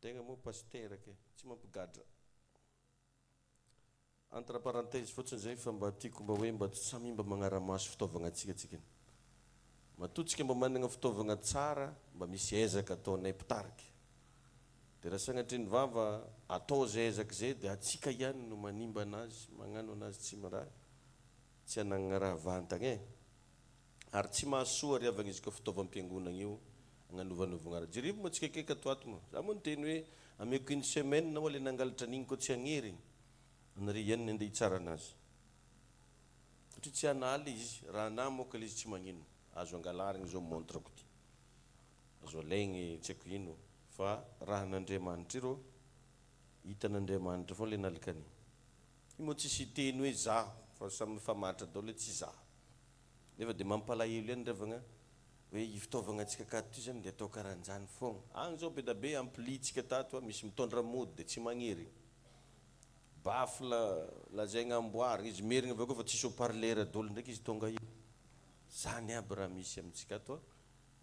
Tegna moa pasteur ke, tsy mampigadra. Entre parenthèse fotsiny zay fa mba tiako mba hoe mba samy mba magnara-maso fitaovagna tsika. Matotsika mba manana fitaovagna tsara mba misy ezaka ataonay pitariky. Dia raha sagnatria ny vava atao zay ezaka zay dia atsika ihany no manimba anazy, magnano anazy tsy maraha, tsy hananana raha vantagna e. Ary tsy mahasoa ry avana izy koa fitaovam-piangonana io agnanovanovagna raha. Jerivo moa tsika keka ato ato moa. Za moa niteny hoe ameko une semaine na le nangalatra an'igny koa tsy agnery. Nare ihany ny andeha hitsara anazy. Satria tsy hanaly izy, raha namoka izy tsy magnino. Azo angalarigny zao montrako ty. Azo alaigny tsy haiko ino. Fa raha n'Andriamanitra iro, hitan'Andriamanitra foana le nalikany. Io moa tsisy teny hoe za, fa samy famatra daholo tsy za. Nefa dia mampalahelo ihany revagna hoe i fitaovagna antsika akato ty zany dia atao karan'izany foana. Agny zao be da be ampli-tsika tato misy mitondra mody dia tsy magnery. Baffle lazaigna amboarigna izy merigna avao koa fa tsisy haut-parleur daholo ndraiky izy tonga io. Zany aby raha misy amintsika ato.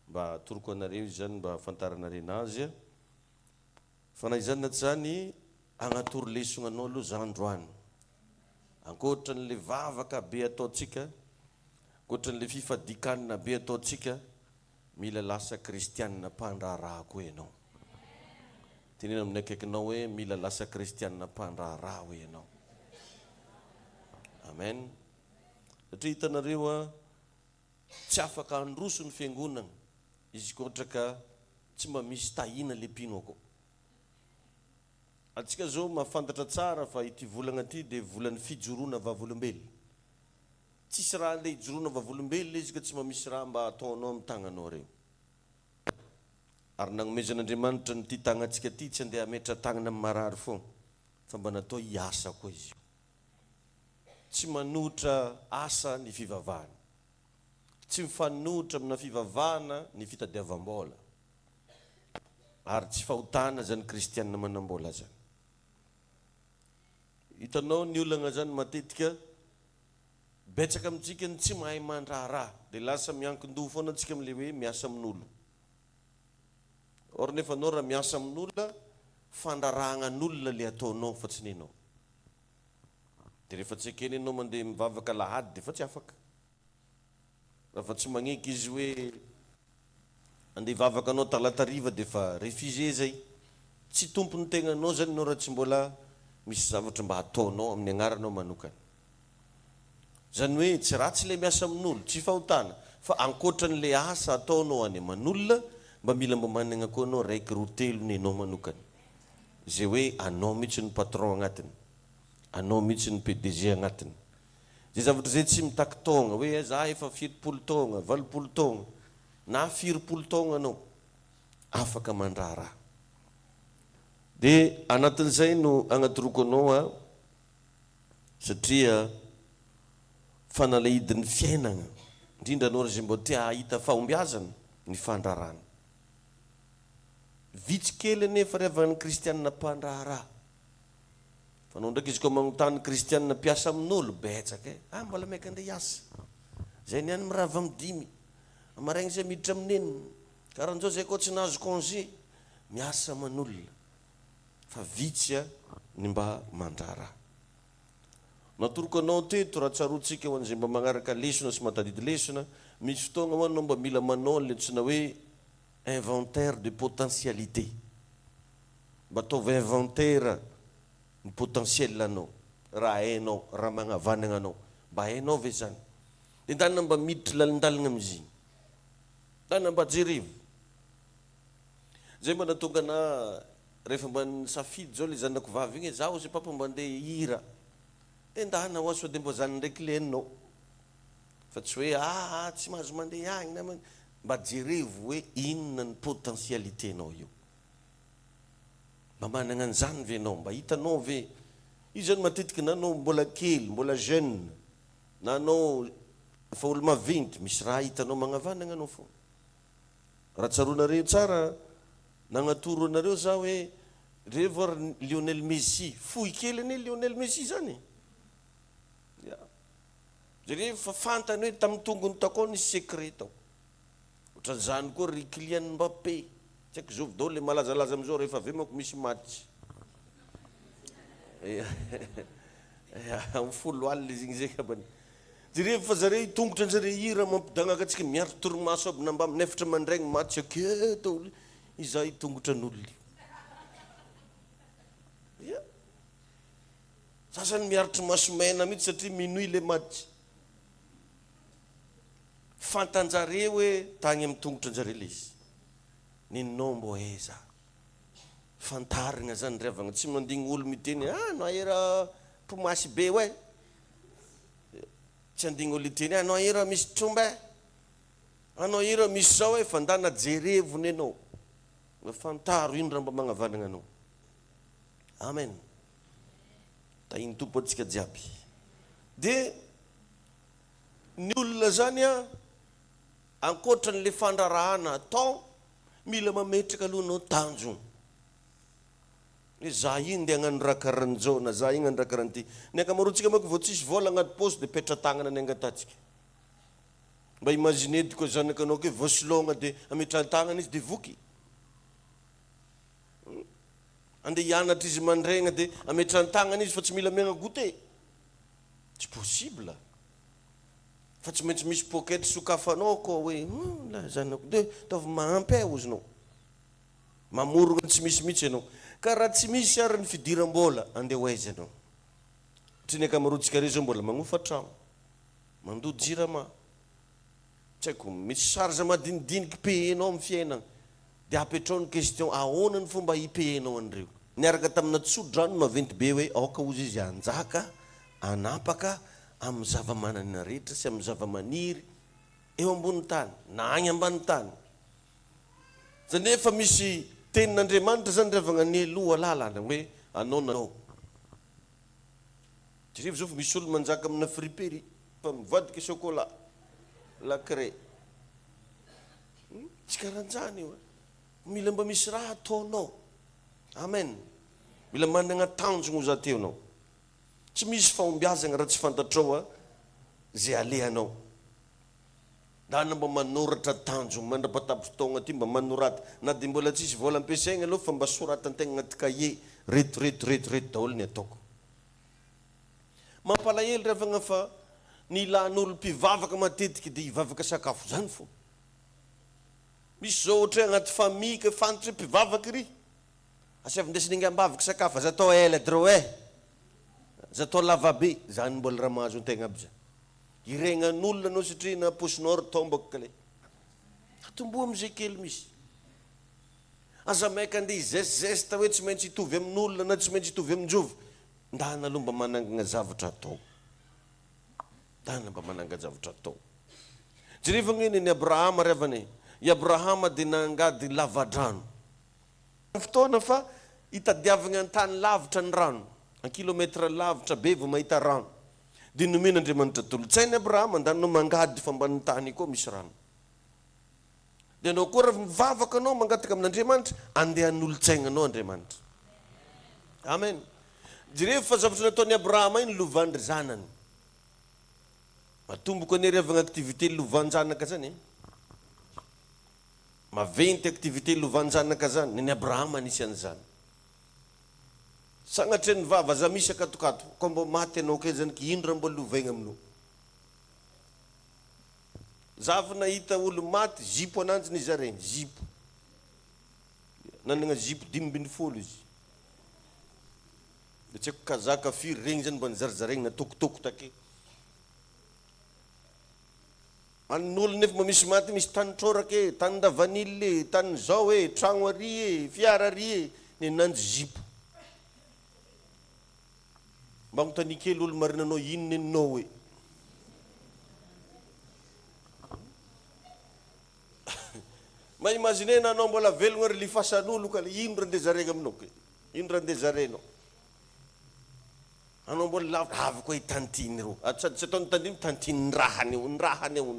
Mba atoroko anareo izy zany mba ahafantaranareo anazy. Fa na izany na tsy zany agnatoro lesognanao aloha za androany. Ankoatra n'le vavaka be ataontsika, ankoatra n'le fifadikanina be ataontsika, mila lasa kristianina mpandraharaha koa ianao. Tenena amin'ny akaikinao hoe mila lasa kristianina mpandraharaha ho ianao. Amen. Satria hitanareo tsy afaka androso ny fiangonana izy koatra ka tsy mba misy tahina le mpinoko. Atsika zao mahafantatra tsara fa ity volana ty dia volan'ny fijoroana vavolombelona. Tsisy raha le hijoroana vavolombelona izy ka tsy mba misy raha mba ataonao amin'ny tagnanao reo. Ary nagnomezan'Andriamanitra ny ty tagnantsika ty tsy andeha hametra tagnana amin'ny marary foana, fa mba natao hiasa koa izy. Tsy manotra asa ny fivavahana. Tsy mifanotra amina fivavahana ny fitadiavam-bola. Ary tsy fahotana zany kristianina manam-bola zany. Hitanao ny olana zany matetika betsaka amintsika ny tsy mahay mandraharaha dia lasa miankin-doha foana antsika amin'le hoe miasa amin'olo. Or nefa anao raha miasa amin'olona, fandrarahan'olona le ataonao fa tsy nenao. Dia rehefa tsy ekeny ianao mandeha mivavaka lahady dia fa tsy afaka. Raha tsy magneky izy hoe andeha vavaka anao talatariva dia fa refusé zay. Tsy tompony tegnanao zany anao raha tsy mbola misy zavatra mba ataonao amin'ny agnaranao manokana. Zany hoe tsy ratsy le miasa amin'olo, tsy fahotana, fa ankoatra n'le asa ataonao any aman'olona, mba mila mba manana koa anao raiky roa telo nenao manokana. Zay hoe anao mihitsy ny patron agnatiny, anao mihitsy ny PDG agnatiny. Zay zavatra zay tsy mitaky taogna hoe za efa 70 taogna, 80 taogna, na 40 taogna anao, afaka mandraharaha. Dia anatin'izay no agnatoroko anao satria fanalahidin'ny fiainana, indrindra anao zay mbo tia hahita fahombiazana ny fandraharana. Vitsy kely nefa rehevan'ny kristianina mpandraharaha. Fa anao ndraiky izy koa magnotany kristianina mpiasa amin'olo, betsaka e. Mbola maika andeha hiasa. Zay niany mirava midimy. Amaraigny zay miditra amin'enina. Karan'izao zay koa tsy nahazo congé. Miasa aman'olona. Fa vitsy ny mba mandraharaha. Natoroko anao teto raha tsarotsika ho an'izay mba magnaraka lesona sy matadidy lesona, misy fotoagna ho anao mba mila manao le antsona hoe inventaire de potentialité. Mba ataova inventaire ny potentiel anao, raha hainao, raha magnavanana anao, mba hainao ve zany. Dia ndanina mba miditra lalindalina amin'iziny. Ndanina mba jerivo. Zay mba natonga na rehefa mba nisafidy zao le zanako vavy igny, zaho zay papa mba andeha hira. Dia ndana ho aso dia mba zany ndraiky lenao. Fa tsy hoe tsy mahazo mandeha agny namana. Mba jerevo hoe inona ny potentialité anao io. Mba manana an'izany ve anao, mba hitanao ve. Izy zany matetika na anao mbola kely, mbola jeune, na anao fa olo maventy, misy raha hitanao magnavanana anao foana. Raha tsaronareo tsara, nagnatoro anareo za hoe rehefa Lionel Messi, fohy kely ane Lionel Messi zany. Rehefa fantany hoe tamin'ny tongony takao nisy secret tao. Ohatran'izany koa ry Kylian Mbappé, tsy haiko zao dao le malazalaza am'izao rehefa ave manko misy match amin'ny folo alina izy igny zay kabany jere fa zareo tongotra an'zare hira mampidagna akatsika miaro torimaso aby namba amin'ny efatra mandraigny match aketo izay tongotra n'olona ia sasany miarotry masomena mihitsy satria minuit le match fantanjare hoe tagny amin'ny tongotra anjare le izy ninonao mbo eza fantarigna zany revagna tsy mandigny olo miteny no ahera pomasy be hoe tsy andigny olo iteny anao ahera misy tromba anao ahera misy zao hoe fandana jerevony anao fantaro ino raha mba magnavanagna anao amen tahiny tompo atsika jiaby dia ny olona zany ankoatran'le fandrarahana atao mila mametraka aloha anao tanjona hoe za iny dia hagnano raha karan'izao na za iny hagnano raha karan'ity ny ankamaroantsika manko vao tsisy vola agnaty posy dia petra tagnana ny angatatsika mba imagine diko zanakanao ke voasologna dia ametrany tagnana izy dia voky andeha hianatra izy mandregna dia ametrany tagnana izy fa tsy mila miagna goûter tsy possible fa tsy maintsy misy pocket sokafanao koa hoe la zanako dia taovy mahampy ozinao mamorogna tsy misy mihitsy ianao ka raha tsy misy ary ny fidiram-bola andeha ho aiza ianao tsy ny ankamaroantsika re zao mbola magnofa trano mandoa jirama tsy haiko misy charge madinidiniky payenao amin'ny fiainana dia apetrao ny question ahoana ny fomba hipayenao an'ireo niaraka tamina tsodrano maventy be hoe aoka ozy izy anjaka anapaka amin'ny zavamanana rehetra sy amin'ny zavamaniry eo ambony tany na agny ambany tany zany efa misy tenin'Andriamanitra zany revagna ny aloha lalana hoe anao nanao jerevy zao fa misy olo manjaka amina friperie fa mivadika chocolat lacré tsy karan'izany io mila mba misy raha ataonao amen mila managna tanjona ho za teo anao tsy misy fahombiazana raha tsy fantatrao zay alehanao dana mba manoratra tanjona mandrapatapy-fotoagna ty mba manorata na dia mbola tsisy vola ampiasaigna aloha fa mba soratantegna agnaty cahier reto daholo ny ataoko mampalahelo revagna fa ny ilan'olo mpivavaka matetika dia hivavaka sakafo zany fo misy zao ohatra hoe agnaty famille ka fantatra hoe mpivavaka ry asiavindesiny ambavaka sakafo aza atao ela dro aza atao lavabe zany mbola raha mahazo antegna aby zany iregnan'olona anao satria na posinao tombako kale atombo am'izay kely misy aza maika andeha izeste hoe tsy maintsy hitovy amin'olona na tsy maintsy hitovy amin'jovy ndana aloha mba manangana zavatra atao ndana mba manangana zavatra atao jerevagna iny ny Abrahama revany i Abrahama dia nangady lavadrano fotoana fa hitadiavagna an-tany lavitra ny rano an kilometra lavitra be vao mahita rano dia nomen'Andriamanitra tolo-tsainy Abrahama andanao mangady fa ambany tany koa misy rano dia anao koa raha mivavaka anao mangataka amin'Andriamanitra andeha han'olo-tsaigna anao Andriamanitra amen jerevy fa zavatra nataon'ny Abrahama iny lovandry zanany matomboko any revagna activité lovanjanaka zany maventy activité lovanjanaka zany ny Abrahama nisy an'izany sagnatry ny vava za misy akatokato ko mbo maty anao ke zany ki ino raha mbo lovaigna aminao zavy nahita olo maty zipo ananjy ny zareny zipo nanagna zipo 5 izy dia tsy haiko kazaka firy regny zany mba nizarizaregny natokotoko take an'olo nefa mba misy maty misy tany trorake tany davanille tany zao tragno ary fiara ary ny nanjy zipo mba ngotany kely olo marinanao ino neninao hoe ma imagine na anao mbola velogna ary lifasan'olo ka ino raha ndeha zaregna aminao ke ino raha ndeha zarenao anao mbola lavitra avy koa hitantiny ro tsy ataony tandiny tantiny ny rahany eo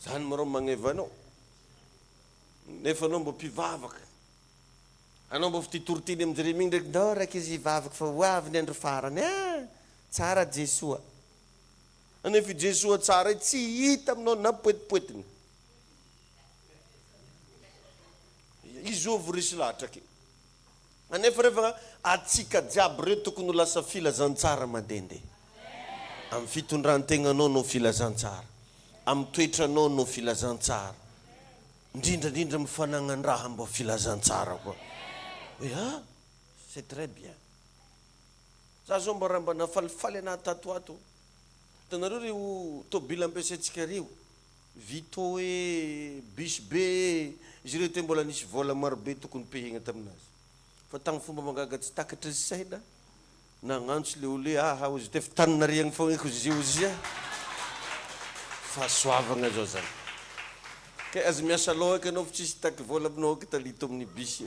zany marao magnevanao nefa anao mbo mpivavaka anao mbo fititorotiny amin'jare migny ndraiky ndao raiky izy hivavaka fa ho avy ny andro farany tsara Jesoa anefa Jesoa tsara tsy hita aminao na poetipoetiny izovy risy lahatrake anefa rehefa atsika jiaby reo tokony ho lasa filazantsara mandehandeha amin'ny fitondrantegnanao no filazantsara amin'ny toetranao no filazantsara indrindrandrindra mifanagnan-draha mba filazantsara koa hoe c'est très bien za zao mba raha mba nafalifaly anahy tato ato tanareo reo tôbila ampiasaitsika reo vito hoe bus be izy reo te mbola nisy vola marobe tokony pehegna taminazy fa tagny fomba mangaga tsy takatry saina nagnantso le ole ozy te fitanina riagny fogna ko zio fa soavagna zao zany ke azy miasa loha eky anao fa tsisy taky vola aminao eky talito amin'ny bus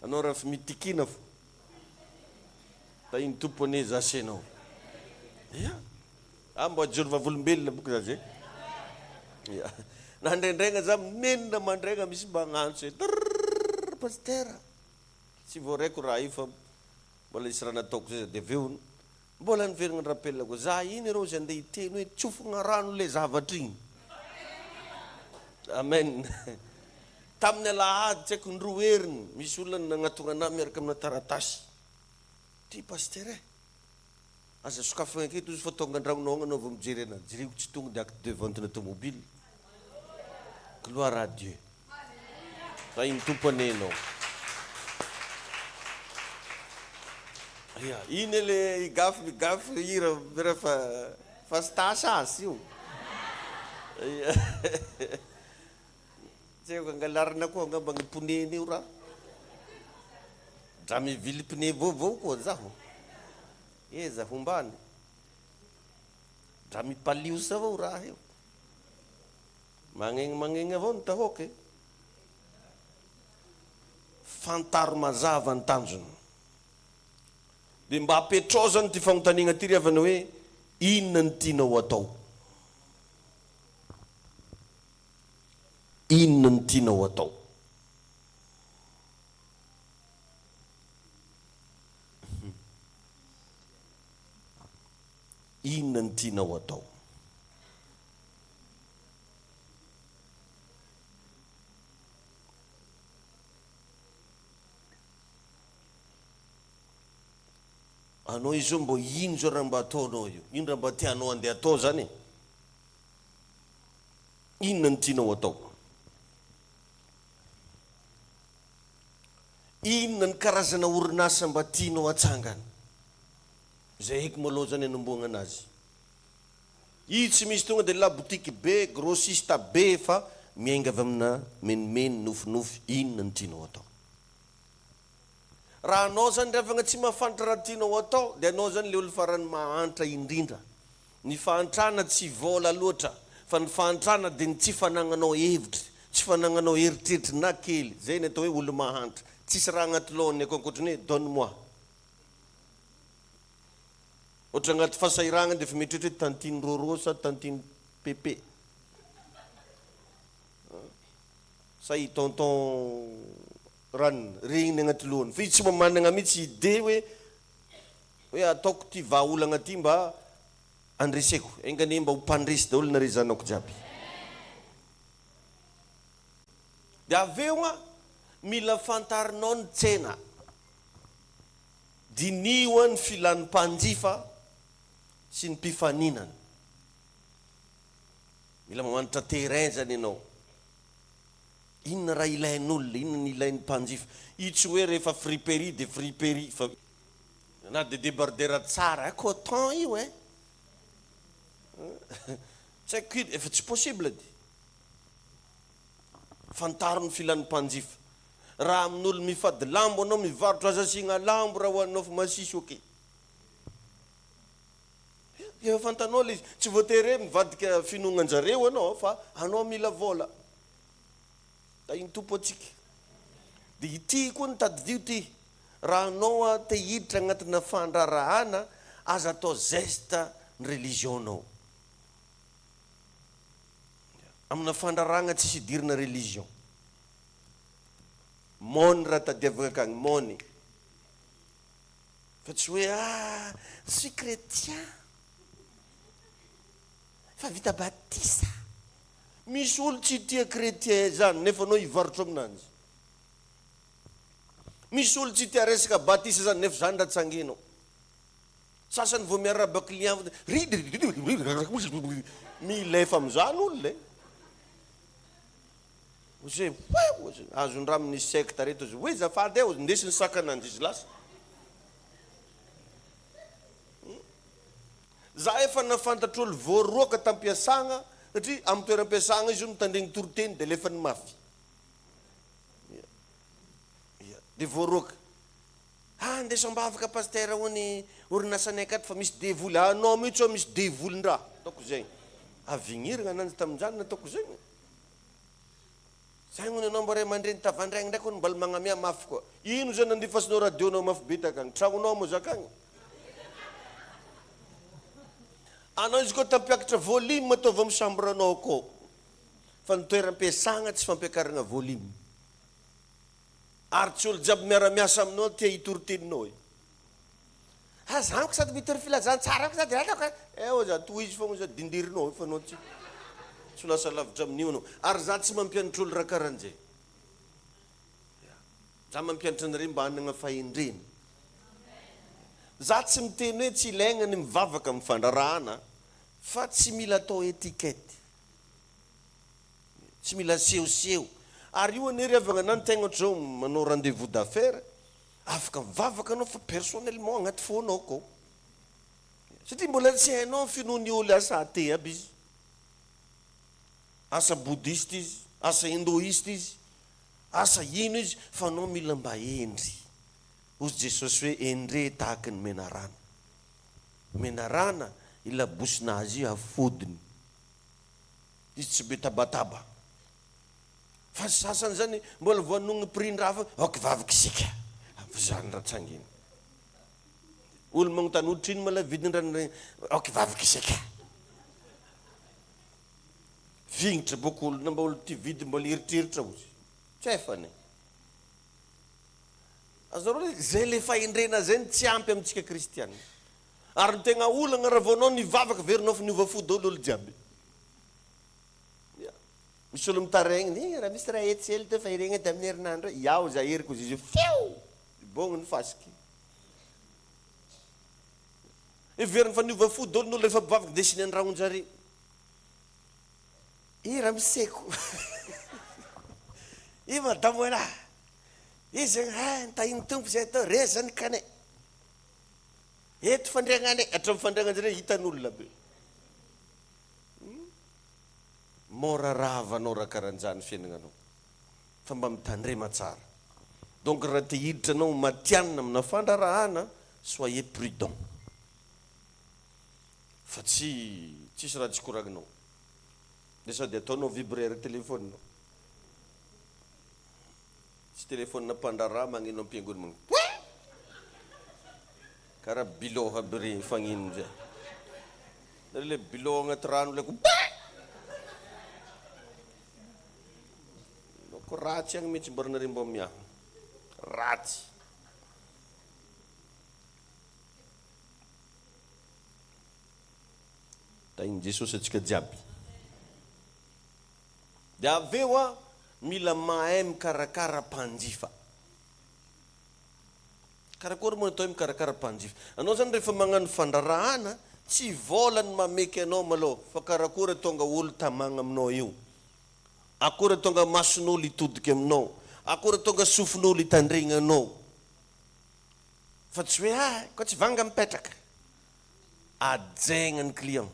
anao raha fa mitikina fo ta iny tompone zasy anao mbo ajoro vavolombelona boka za zay nandraindraigna za menina mandraigna misy magnantso hoe pastera tsy voaraiko raha io fa mbola isy raha nataoko zay de aveo mbola niverigna rappelako za iny arô zy andeha hiteny hoe tsofogna rano le zavatra igny amen tamin'ny alahady tsy haiko ndroa heriny misy olona nagnatogna anahy miaraka amina taratasy ty pastera aza sokafagna aketo izy fa tonga andragnonao anao vao mijery anazy jereko tsy tonga de acte de vente na automobile gloire à Dieu ta iny tompony anao iny le igafy ira fa stasy asy io tsy haiko angalarina koa angamba ny poneny io raha dra mivily pne vaovao koa zaho eza hombany dra mipaliosa avao raha io magnegny avao ny tahoky fantaro mazava ny tanjony de mba apetrao ty fanontaniana ty riavana hoe inona ny tianao atao inona ny tianao atao inona ny tianao atao anao izy mbo ino zao raha mba ataonao io ino raha mba tianao andeha atao zany inona ny tianao atao inona ny karazana orinasa mba tianao atsangana zay heky maloha zany anomboagna anazy io tsy misy tonga de la boutique be grossiste be fa miainga avy amina menimeny nofinofy inona ny tianao atao raha anao zany rehefa tsy mahafantatra raha tianao atao de anao zany le olo farany mahantra indrindra ny fahantrana tsy vola loatra fa ny fahantrana de ny tsy fanagnanao hevitry tsy fanagnanao eritreritry na kely zay ny atao hoe olo mahantra tsisy raha agnaty lohany akoankoatriny hoe donne moi ohatra agnaty fasahiragna de fa mieritreritra hoe tantine roro sa tantine pepe say tonton ranona regniny agnaty lohany fa izy tsy mamanagna mihitsy ide hoe ataoko ty vahaolagna ty mba andreseko engane mba ho mpandresy daholo nare zanako jiaby de aveo mila fantarinao ny tsena dinio ny filan'ny mpanjifa sy ny mpifaninana mila mamanitra terrain zany ianao inona raha ilain'olona inona ny ilain'ny mpanjifa io tsy hoe rehefa friperie de friperie fa na de débardera tsara coton io tsy haiko ino efa tsy possible dy fantaro ny filan'ny mpanjifa raha amin'olo mifady lambo anao mivarotra aza signa lambo raha hoanao fa masisy oke efa fantanao le izy tsy voatery mivadika finongan-jareo anao fa anao mila vola da iny tompo atsika de ity koa ny tadidio ty raha anao te hiditra agnatina fandrarahana aza atao geste ny religionao amina fandrarahana tsy sidirina religion mony raha tadiavaka akagny mony fa tsy hoe je suis chrétien fa vita batisa misy olo tsy tia chrétien zany nefa anao hivarotro aminanjy misy olo tsy tia resaka batisa zany nefa zany raha tsanginao sasany vao miaraba client milefa am'izany olo le ozy azon-dra amin'ny secte reto ozy hoe zafady eo ndesiny sakananjy izy lasa za efa nafantatr'olo voaroaka tampiasagna satria amin'ny toeram-piasagna izy io mitandregny toroteny de lefany mafy de voaroaka ndesam-bavaka pasteur hony orinasanay akaty fa misy devoly anao mihitsy misy devolin-draha ataoko zegny avignirana ananjy tamin'izany nataoko zegny zay hony anao mba ray aman-dreny tavandraigny ndraiky hony mbola magnamia mafy koa ino zay nandifasinao radionao mafy be takagny tragnonao moa zakagny anao izy koa tampiakatra volume ataovy amin'ny chambranao koa fa nitoeram-piasagna tsy fampiakarana volume ary tsy olo jiaby miara-miasa aminao tia hitoroteninao zaniko sady mitory filazantsara sady za toizy fogna za dindirinao fa anao tsy lasa lavitra amin'io anao ary za tsy mampianatra olo raha karan'izay za mampianatra anareo mba hanana fahendrena za tsy miteny hoe tsy ilaigna ny mivavaka amin'ny fandrarahana fa tsy mila atao etikety tsy mila sehoseho ary io anery avagna anany tegna ohatr'izao manao rendez-vous d'affaires afaka mivavaka anao fa personnellement agnaty fonao ko satria mbola tsy hainao finoany olo asa ate aby izy asa bouddhiste izy asa hindoiste izy asa ino izy fa anao mila mba endry ozy Jesosy hoe endre tahaka ny menarana menarana ilabosinazy io afodiny izy tsy be tabataba fa sasany zany mbola voanogny prix-ndraha fa okivavaka isika zany raha tsangina olo magnotany otrino mala vidin-drany okivavaka isika vignitra boko olo na mba olo ty vidy mbola eritreritra ozy tsy efany azareo zay le fahendrena zay tsy ampy amintsika kristiana ary ny tegna olagna raha vao anao nivavaka verinao fa niova fody olo jiaby misy olo mitaregny raha misy raha etsely te fa iregny edy amin'ny herinandro iaho za heriko izy feo ibogny ny fasiky everiny fa niova fody olo n'olo efa bivavaka desiny andraha onjare raha miseko madamo ena izy ntahiny tompo zay atao rezany kane eto fandriagnane hatramin'ny fandriagnanjare hitan'olona be mora ravanao raha karan'izany fiaignanao fa mba mitandrema tsara donc raha te hiditra anao matianina amina fandrarahana soyez prudent fa tsisy raha tsy koragninao de sady ataonao vibraire téléphone tsy téléphone na mpandraraha magnino ampiangony magno karaha bilo aby re fagnino zay nare le bilo agnaty rano le ko ko ratsy agny mihitsy mba ranare mba miaha ratsy tainy Jesosy atsika jiaby de aveo mila mahay mikarakara mpanjifa karakory moa atao mikarakara mpanjifa anao zany rehefa magnano fandrarahana tsy volany mameky anao malô fa karakory tonga olo tamagna aminao io akory tonga mason'olo hitodiky aminao akory tonga sofin'olo hitandregna anao fa tsy hoe ko tsy vanga mipetraka ajaigna ny client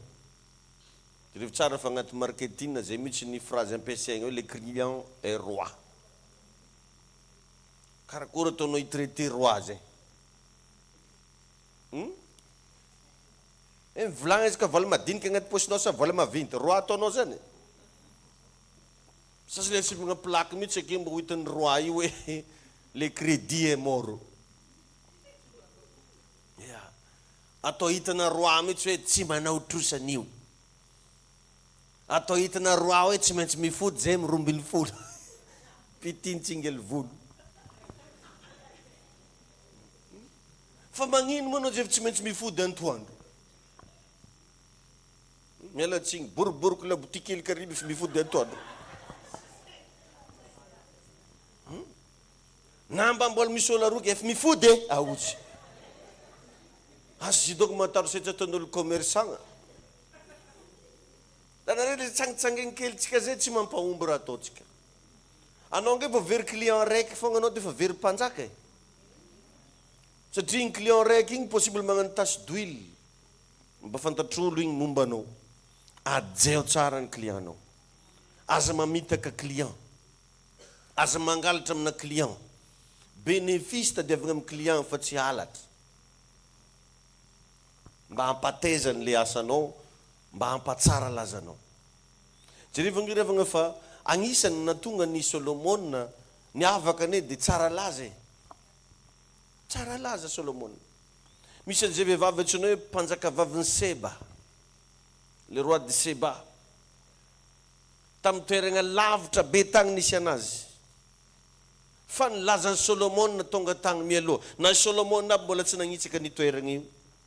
rehefa tsara fa agnaty marketing zay mihitsy ny phrase ampiasaigna hoe le client est roi karakory ataonao hitraité roi zay mivolagna izy ka vola madinika agnaty posinao sa vola mavinty roi ataonao zany sasy le asivagna plaque mihitsy ake mba ho hitan'ny roi io hoe le crédit est mort atao hitana roi mihitsy hoe tsy manao trosan'io atao hitana roi hoe tsy maintsy mifody zay mirombiny folo pitintsingely volo fa magnino moa anao zay tsy maintsy mifody antoandro miala tsigny boriboriko la botikely kariby fa mifody antoandro namba mbola misy olo roky efa mifody aotsy azo zidoko mataro setra ataon'olo commerçant danare le tsangitsangeny kelitsika zay tsy mampahomby raha ataotsika anao nge vo very client raiky fogna anao defa very mpanjaka satria igny client raiky igny possible magnano tasy d'huile mba fantatr'olo igny momba anao ajeo tsara ny client anao aza mamitaka client aza mangalatra amina client bénéfice tadiavagna amin'ny client fa tsy halatra mba hampateza ny le asanao mba hampatsara lazanao jerevagna fa agnisany natonga ny Solomon ny avaka ne de tsara laza tsara laza Solomon misy an'izay vehivavy antsoina hoe mpanjaka vavin'ny Seba le roi de Seba tamin'ny toerana lavitra be tagny nisy anazy fa ny lazan'ny Solomon tonga tagny mialoha na Solomon aby mbola tsy nagnitsaka ny toerana io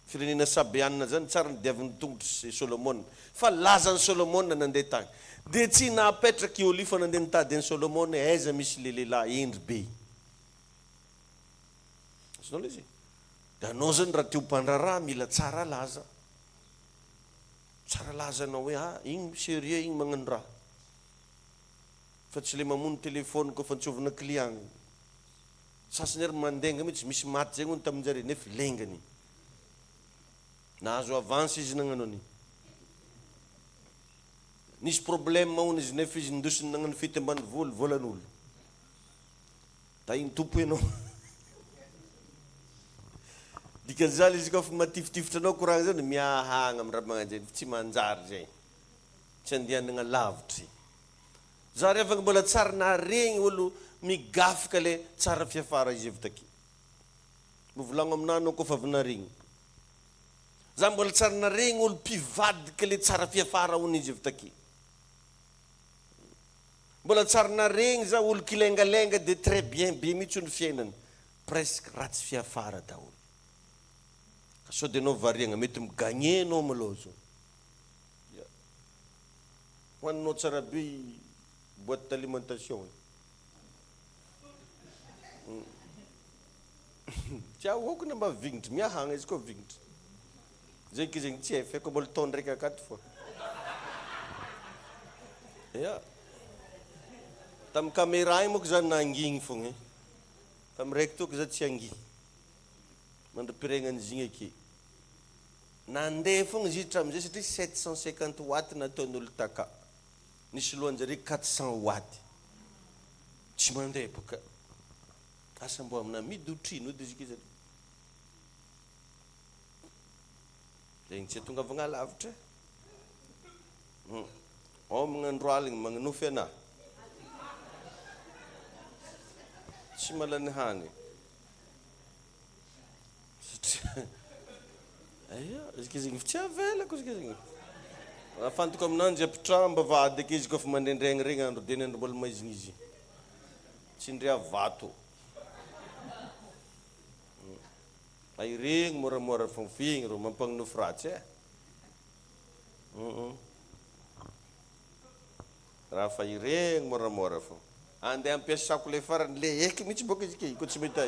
firenena sabianina zany tsara ny diavin'ny tongotry Solomon fa lazan'ny Solomon nandeha tagny de tsy napetraky olo fa nandeha nitady ny Solomon aiza misy le lehilahy endry be azonao le zay de anao zany raha teo mpandraraha mila tsara laza anao hoe igny sérieux igny magnano raha fa tsy le mamono téléphone ko fa ntsovina client sasany ary mandenga mitsy misy maty zay ngony taminjare nefa lengany nahazo avance izy nagnano ani nisy problème maony izy nefa izy ndosiny nagnano fety ambany volan'olo da igny tompo ianao dikan'izany izy koa fa matifitifitra anao koragna zany miahagna amin'ny raha magnanjeny tsy manjary zay tsy andehanagna lavitry zary afaka mbola tsara naregny olo migafika le tsara fiafara izy evy taky movolagno aminanao koa fa avy naregny za mbola tsara naregny olo mpivadika le tsara fiafara hony izy evy taky mbola tsara naregny za olo kilengalenga de très bien be mihitsy olo fiainany presque ratsy fiafara daholo ka sao de anao variagna mety migagnenao maloha zao hoaninao tsara be boîte d'alimentation tsy ahokona mba vignitry miahagna izy koa vignitry zay kizegny tsy efa ko mbola tao ndraiky akaty foa tamin'ny caméra igny moko zany nangigny fogna tamin'ny raiky toko za tsy angi mandram-piregnany zigny ake nandeha fogna izy tramizay satria 750 watts nataon'olo taka nisy lohanjare 400 watts tsy mandeha boka asa mbo amina midotrino de izy zany zegny tsy tonga avagna lavitra magnandro aligny magnanofy ana tsy malany hany satria izy zegny tsy avelako izy zegny afantoko aminanjy apitramba vady ake izy koa fa mandendregny regny andro de andro mbola maizigny izy tsy ndrea vato airegny moramora fonfigny ro mampagnonofy ratsy raha fa iregny moramora fo andeha ampiasako le farany le eky mihitsy boka izy ke ko tsy mety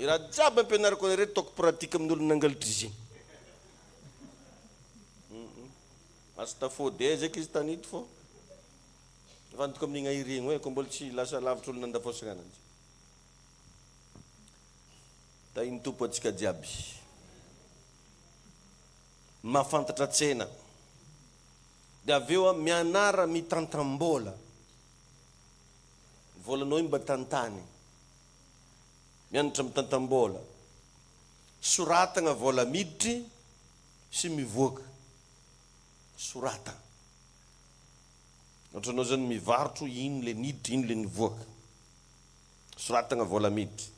i raha jiaby ampianarako anare taoko pratique amin'olo nangalitra izy asa tafody ezaka izy tanito fo fantoko amin'igny airegny hoe ko mbola tsy lasa lavitra olo nandafosagna ananjy da iny tompo atsika jiaby mahafantatra tsena de aveo mianara mitantam-bola volanao iny mba tantany mianatra mitantam-bola soratagna vola miditry sy mivoaka sorata ohatranao zany mivarotro iny le niditry iny le nivoaka soratagna vola miditry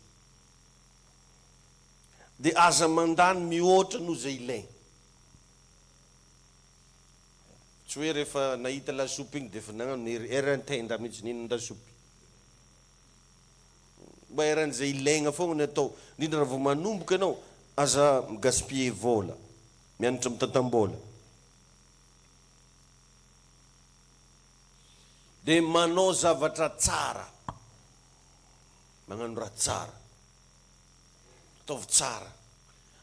de aza mandany mihoatra no zay ilaigny tsy hoe rehefa nahita lasopy igny de fa nagnano eran-tenda mihitsy nihinan-dasopy mba eran'izay ilaigna fogna ny atao indrindra raha vao manomboka ianao aza migaspiller vola mianatra mitantam-bola de manao zavatra tsara magnano raha tsara, ataovy tsara.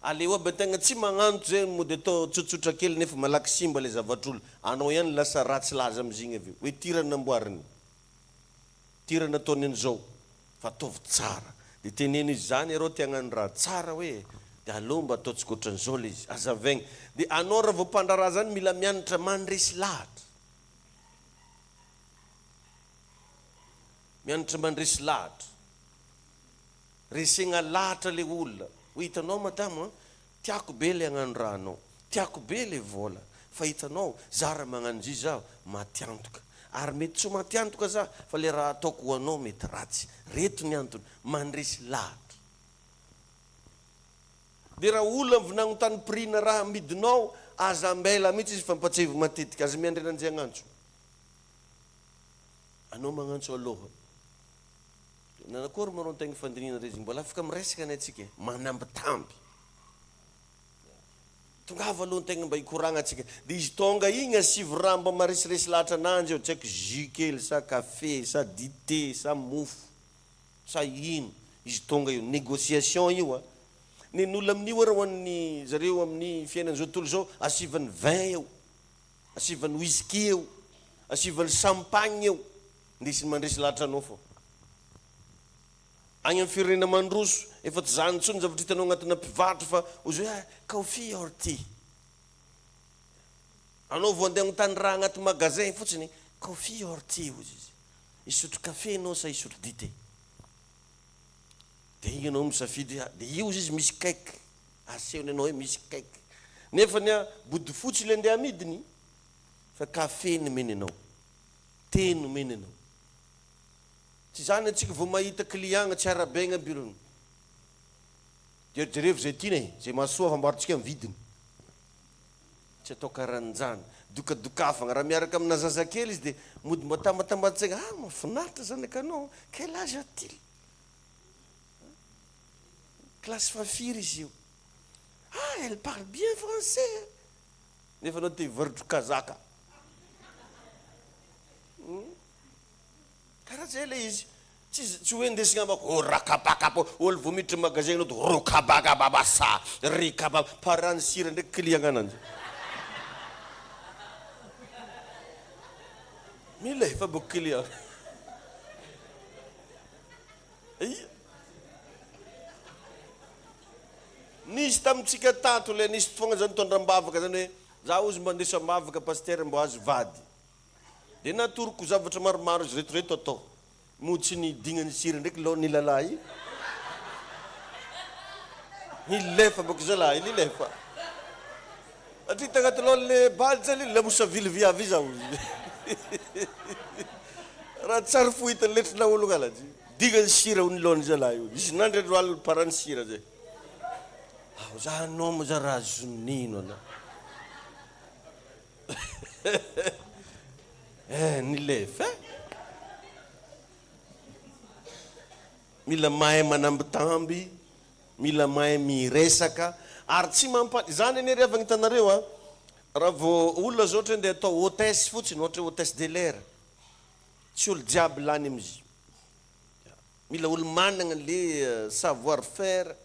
Aleo aby tegna tsy magnanto zay mody atao tsotsotra kely nefa malaky simba le zavatr'olo. Anao ihany lasa ratsy laza am'zigny avy. Hoe tirana namboariny, tirana ataony an'izao, fa ataovy tsara. De teneny izy zany arô te hagnano raha tsara hoe de aleo mba ataontsika ohatran'izao le izy, azavaigny. De anao raha vao mpandaraha zany mila mianatra mandresy lahatra. Mianatra mandresy lahatra. Resegna lahatra le olona. Ho hitanao madamo, tiako be le hagnano raha anao, tiako be le vola, fa hitanao zara magnano izy zaho matiantoka, ary mety tsy matiantoka za, fa le raha ataoko ho anao mety ratsy. Reto ny antony, mandresy lahatra. De raha olona avy nagnotany prix-na raha amidinao, aza ambela mihitsy izy fampatsevy matetika, aza miandrenan'izay agnantso. Anao magnantso aloha. Nanakory marao tegna fandinina rezigny, mbola afaka miresaka ny atsika, manambitamby. Tongava aloha tegna mba hikoragna atsika. De izy tonga igny asivy raha mba maresiresy lahatra ananjy eo, tsy haiko jus kely, sa café, sa dité, sa mofo, sa ino. Izy tonga io, négociation io a. Nen'olona amin'io ara ho an'ny zareo amin'ny fiainan'izao tontolo zao, asivany vin eo, asivany whisky eo, asivany champagne eo, ndesiny mandresy lahatra anao fô. Agny amin'ny firenena mandroso, efa tsy zany intsony zavatra hitanao agnatina mpivarotra fa ozy hoe coffee or tea. Anao vao andeha agnontany raha agnaty magasin fotsiny, coffee or tea ozy izy. Isotro café anao sa isotro dité. De igny anao misafidy, de io izy misy cake. Asehony anao hoe misy cake. Nefa nya body fotsy le andeha amidiny, fa café nomeny anao, thé nomeny anao. Tsy zany antsika vao mahita client tsy arabaigna birony. Jerejerevo zay tiana, zay mahasoa fambarotsika amin'ny vidiny. Tsy atao karan'izany. Dokadokafagna, raha miaraka amina zazakely izy de mody matambatambatsegna, mahafinaritra zanaka anao, quel âge a-t-il? Classe fafiry izy io. Elle parle bien français. Nefa anao te hivarotro kazaka. Karaha zay le izy. Tsy hoe ndesina ambako, rakapakapa, olo vao miditra magasin anao to, rokabakababasa, rikababa, parany sira ndraiky client ananjy. Mila efa boko client. Nisy tamitsika tato le nisy fotoagna zany tondram-bavaka zany hoe za ozy mba andesa-bavaka pasteur mbo azo vady. De natoroko zavatra maromaro izy retoreto atao. Mody tsy nidignany sira ndraiky lo ny lalahy. Nilefa boko zalahy, nilefa. Atri tagnaty lo le baly zany lamosa vily viavy za ozy. Raha tsara fohita letrina olo kalazy. Dignany sira ny lo ny zalahy io. Izy nandre roalo parany sira zay. Za anao mo za raha zonino ana. Nilefa. Mila mahay manambitamby, mila mahay miresaka, ary tsy zany ane avy agnitanareo a. Raha vao olona zao ohatra ndeha atao hôtesse fotsiny, ohatra hôtesse de l'air. Tsy olo jiaby lany am'izy. Mila olo managna le savoir faire,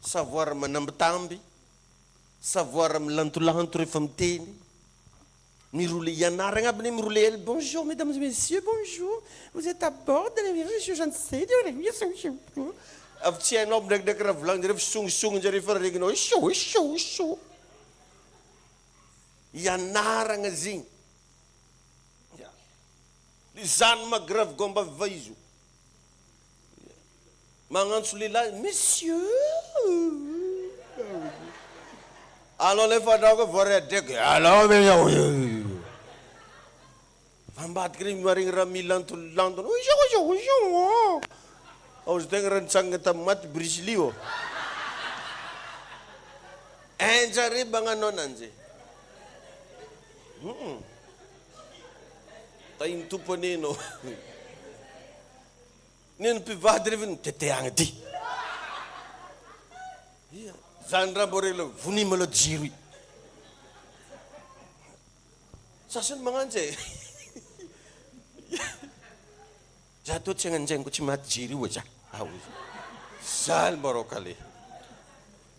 savoir manambitamby, savoir milantolanto rehefa miteny. Miroule ianaragna aby ne miroule elle. Bonjour mesdames et messieurs, bonjour. Vous êtes à bord de l'avion, je ne sais de avy tsy hainao ndraikindraiky raha volagny rehefa songisonginy zare fa reginao iso. Ianaragna zigny. Zany magravy gomba va izy. Magnantso lehilahy, monsieur. Anao lefa andraoko voare draiky, allo me. Ambadiky regny marigny raha milantolantona. Ozy tegna raha nitsangana tamin'ny maty Bruce Lee ô. Enjare magnano ananjy. Tainy tompony anao. Neny mpivady rehefa miteteagna ty. Zany raha mbô regny vonimo aloha jiro i. Sasany magnano zay. za to tsy agnanjaingo tsy maty jiry io za zaly marokale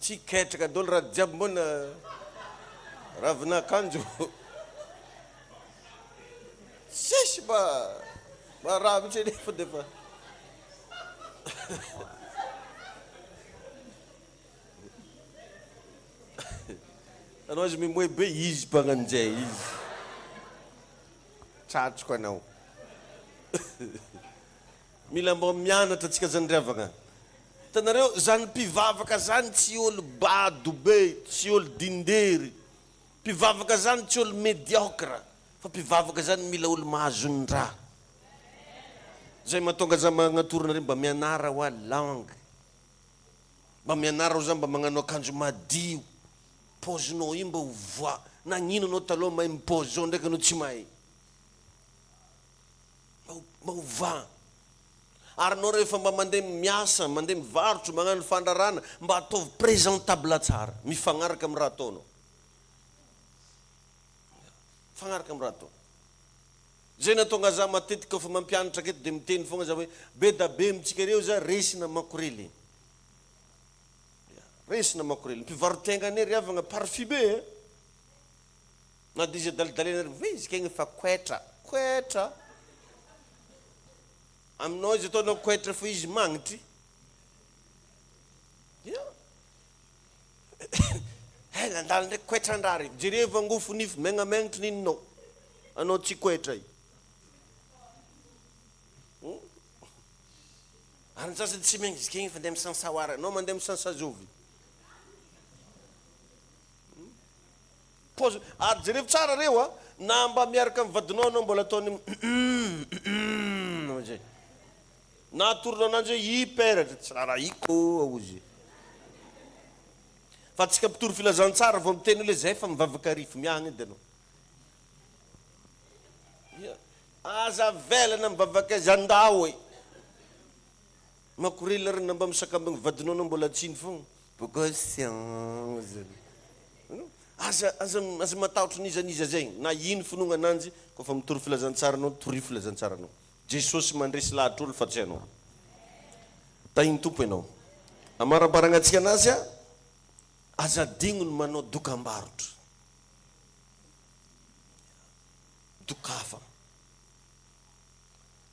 tsy ketraka dolo raha jiaby mbona ravinakanjo sisy mba raha mitsy nefa defa anao azy mimoe be izy mpagnanjay izy tratriko anao mila mba mianatra atsika zandriavagna hitanareo zany mpivavaka zany tsy olo bado be tsy olo dindery mpivavaka zany tsy olo médiocre fa mpivavaka zany mila olo mahazon-draha zay mahatonga za magnatorona reo mba mianara hoa langue mba mianara ho zany mba magnano akanjo madio pozinao io mba ho voa nagnino anao taloha mahay mipozy zao ndraiky anao tsy mahay mba ho va ary anao rehefa mba mandeha miasa mandeha mivarotro magnano fandrarana mba ataovy présentable tsara mifagnaraka amin'ny raha ataonao fagnaraka amin'ny raha ataonao zay natonga za matetika fa mampianatra aketo dia miteny fogna za hoe be da be mitsika reo za resina makorely resina makorely mpivarotegna ane ry avagna parfumé na dia izy adalidalena ve izy kegny fa koetra aminao izy ataonao koetra fa izy magnitry nandalo ndraiky koetran-drary jere vangofo nify megnamegnitry nininao anao tsy koetra i ary nysasady tsy megny izy kegny fa ndeha misansaoara anao mandeha misansazovy pose ary jerevy tsara reo a na mba miaraka amin'ny vadinao anao mbola ataony zay na atoronao ananjy hoe iperatra tsara iko aozy fa tsika mpitory filazantsara vao miteny hoe zay fa mivavaka arify miagny edy anao aza velana mivavaka azy andao e makorely arina mba misakambagny vadinao anao mbola tsiny fogna bogosian aza matahotra nizaniza zay na ino finoagna ananjy kofa mitory filazantsara anao tory filazantsara anao jesosy mandresy lahatra olo fa tsy anao tahiny tompo ianao amarabaragna atsika anazy a azadigno no manao dokam-barotra dokafa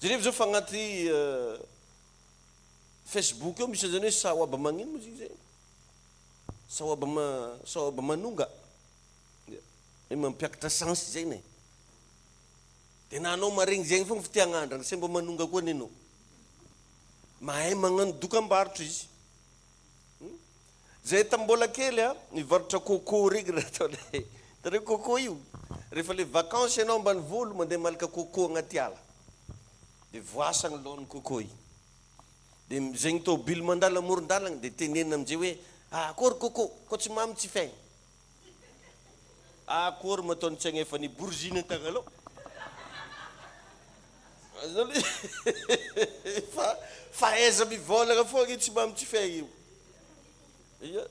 jerevy zao fa agnaty Facebook eo misy zany hoe saoaba magnino moa zay saoaba manonga hoe mampiakatra sansy zay ne dia na anao maregny zegny fogna fa tiagnandrana sy mba manonga koa nenao mahay magnano dokam-barotra izy zay tambola kely a nivarotra coco regny raha ataonay tare coco io rehefa le vacances ianao mbany volo mandeha malaka coco agnaty ala dia voasagny lohan'ny coco io dia zegny tôbily mandala amoron-dalagna dia tenenina amin'izay hoe akory coco ko tsy mamy tsy faigny akory mataony tsaigna efa ny bourgine tagnalao fa aiza mivolagna fogna tsy mamy tsy faigny io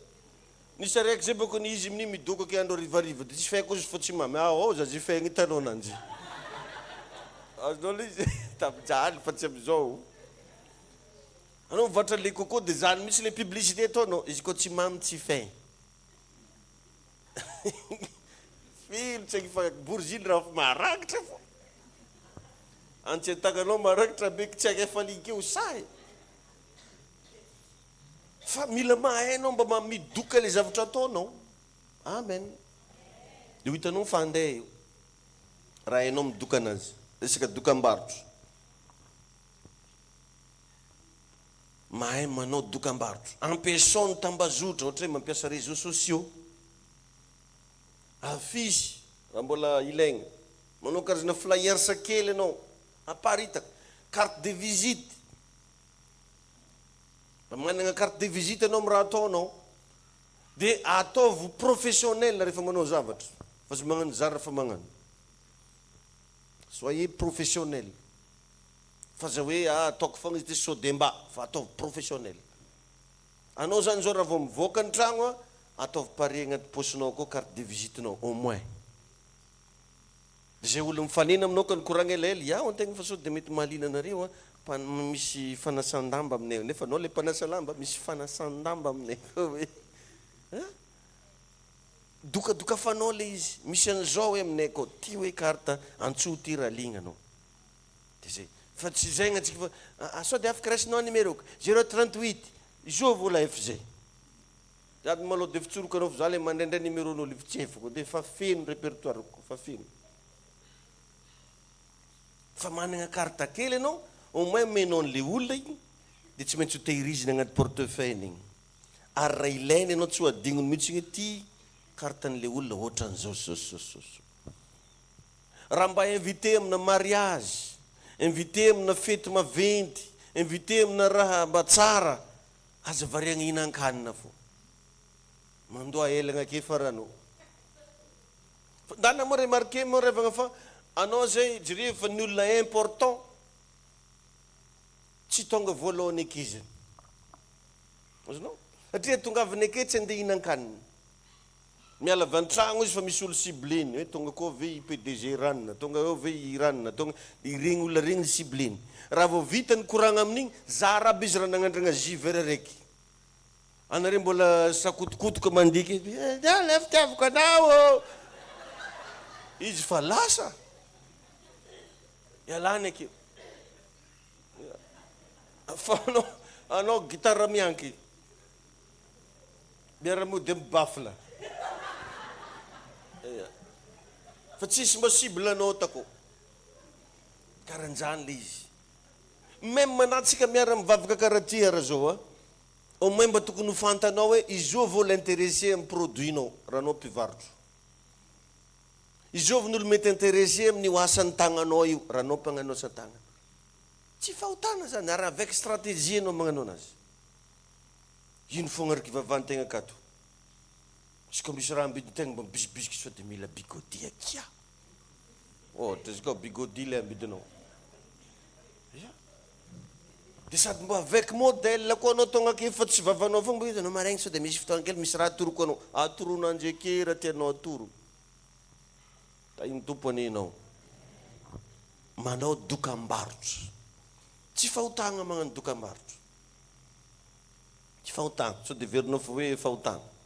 nisy araiky zay boko ny izy amin'io midokaka andro rivariva dia tsy faiko izy fa tsy mamy ao za zy faigny hitanao ananjy azonao le izy tamijaly fa tsy am'izao anao mivoatra le coco dia zany misy le publicité ataonao izy koa tsy mamy tsy faigny filo tsaigny fa bourgine raha fa maharakitra fo antsy an-tagnanao maharakitra beky tsy aky efa likeo say fa mila mahainao mba midoka le zavatra ataonao amen dia ho hitanao mifandeha io raha hainao midoka anazy resaka dokam-barotra mahay manao dokam-barotra ampiasao ny tambazotra ohatra hoe mampiasa réseaux sociaux afisy raha mbola ilaigna manao karazana flyers kely anao aparitaka carte de visite mba magnana carte de visite anao amin'ny raha ataonao dia ataovy professionnel rehefa manao zavatra fa sy magnano zara fa magnano soyez professionnel fa za hoe ataoko fogna izy ty sodemba fa ataovy professionnel anao zany zao raha vao mivoaka ny tragno a ataovy pare agnaty posinao koa carte de visitenao au moins dia zay olo mifanena aminao ka ny koragna elaela iaho antegna fa sao dia mety mahaliana anareo a misy fanasan-damba aminay nefa anao le mpanasa lamba misy fanasan-damba aminay hoe dokadoka fanao le izy misy an'izao hoe aminay akao ty hoe carte antso ty raha lignanao de zay fa tsy zay gnatsika fa sao de afaka raisinao numéro 038 izo vola efa zay sady maloha de fitsorokanao fa za le mandraindray numéronao le fitsefako de fa feno répertoire ko fa feno fa manana carte kely anao au moins menao an'le olona igny de tsy maintsy ho tehirizina agnaty portefeuille igny ary raha ilainy anao tsy ho adignony mihitsy igny ty carte an'le olona ohatran'izao zao raha mba invité amina mariage invité amina fety maventy invité amina raha mba tsara aza variagna hinan-kanina fo mandoa elagna ke faranao ndana mo remarqué mo revagna fa anao zay jiri fa ny olona important tsy tonga voalohany akizany azonao satria tongavany ake tsy andeha hinan-kanina miala avy an-tragno izy fa misy olo cibleny hoe tonga ko ve PDG ranona tonga eo ve ranona tonga iregny olona regny cibleny raha vao vitany koragna amin'igny zaraby izy raha nagnandragna jiver araiky anare mbola sakotokotoka mandiky le fitiavako anao izy fa lasa ialany akeo fa anao gitara mianky miara-mody mibafla fa tsisy mba cible anao tako karan'izany le izy même manatsika miara mivavaka karaha ty ara zao au moins mba tokony ho fantanao hoe izy io vola intéressé amin'ny produinao raha anao mpivarotro izy io van'olo mety intéressé amin'ny ho asan'ny tagnanao io raha anao mpagnano asan-tagnana tsy fahotana zany ary avec stratégie anao magnano anazy ino fogna arkivavahantegna akato izy ka misy raha ambidintegna mba bisibisiky sao de mila bigodi akia ohatra izy ka bigodi le ambidinao de sady mba avec modèle koa anao tonga ake fa tsy vavanao fogna mba izy anao maregny sao de misy fotoana kely misy raha atoroko anao atoronandry ake raha tianao atoro ta iny tompo aninao manao dokam-barotra tsy fahotagna magnano dokam-barotra tsy fahotagna sao de verinao fa hoe fahotagna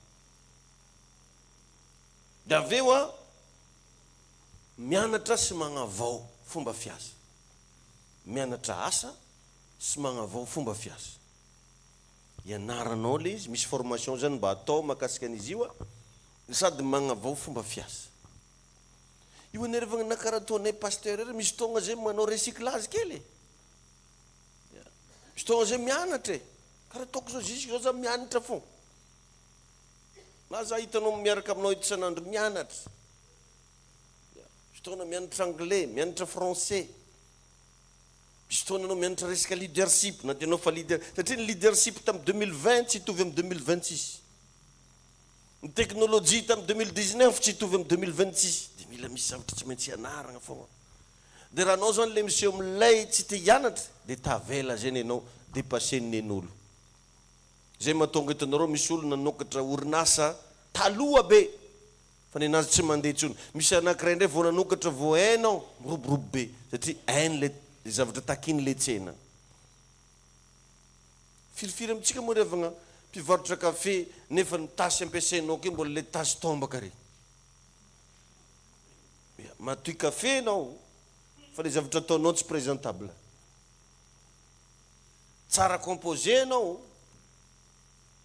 de aveo mianatra sy magnavao fomba fiasa mianatra asa sy magnavao fomba fiasa ianaranao le izy misy formation zany mba atao makasika an'izy io sady magnavao fomba fiasa io anervagna na karaha ataonay pasteur ery misy tonga zay manao recyclage kely misy tonga zay mianatra karaha ataoko zao jusque zao za mianatra fo na za hitanao miaraka aminao ito isan'andro mianatra misy tonga mianatra anglais mianatra français misy tonga anao mianatra resaka leadership na tianao fa leader satria ny leadership tamin'ny 2020 tsy hitovy amin'ny 2026 ny teknôlôjia tamin'ny 2019 tsy hitovy amin'ny 2026 de mila misy zavatra tsy maintsy ianaragna fogna de raha anao zany le monsieur milay tsy te hianatra de tavela zany ianao dépassen'ny nen'olo zay mahatonga hitanareo misy olo nanokatra orinasa taloha be fa ny anazy tsy mandeha intsony misy anankiray indray vao nanokatra vao hainao miroborobo be satria hainy le zavatra takiny le tsena firifiry amitsika moa revagna mpivarotra kafe nefa ny tasy ampiasainao ke mbola le tasy tombaka re matoy kafe anao fa le zavatra ataonao tsy présentable tsara composé anao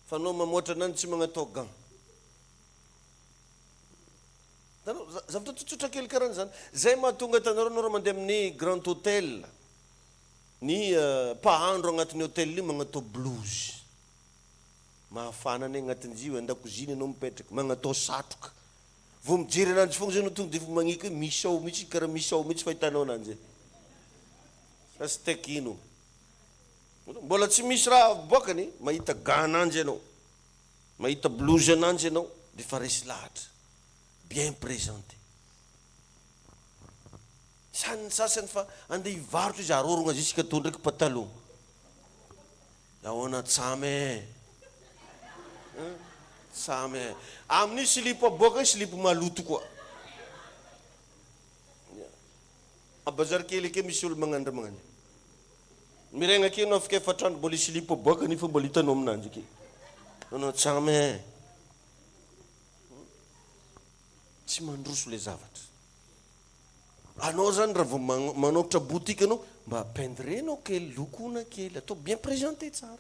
fa anao mamoatra anany tsy magnatao gant zavatra tsotsotra kely karaha zany zay mahatonga tanareo anao raha mandeha amin'ny grand hôtel ny mpahandro agnatin'ny hôtel io magnatao blouse mahafana any agnatin'izy io an-dakoziny anao mipetraka magnatao satroka vao mijery ananjy fogna zay anao tonga de fa magniky hoe misao mihitsy karaha misao mihitsy fahitanao ananjy fa sy teky ino mbola tsy misy raha boakany mahita gant ananjy anao mahita blouse ananjy anao de fa resy lahatra bien présenté sany sasany fa andeha hivarotra izy arorogna jusque atao ndraiky patalon ahoana tsame tsame amin'ny silipo aboaka silipo maloto koa abazary kely ake misy olo magnandra magnany Miregna ake anao afaka efatrandro mbola hisy lipo boaka nefa mbola hitanao aminanjy ake. Anao tsame. Tsy mandroso le zavatra. Anao zany raha vao manokatra boutique anao mba peindrenao kely, lokona kely, atao bien présenté tsara.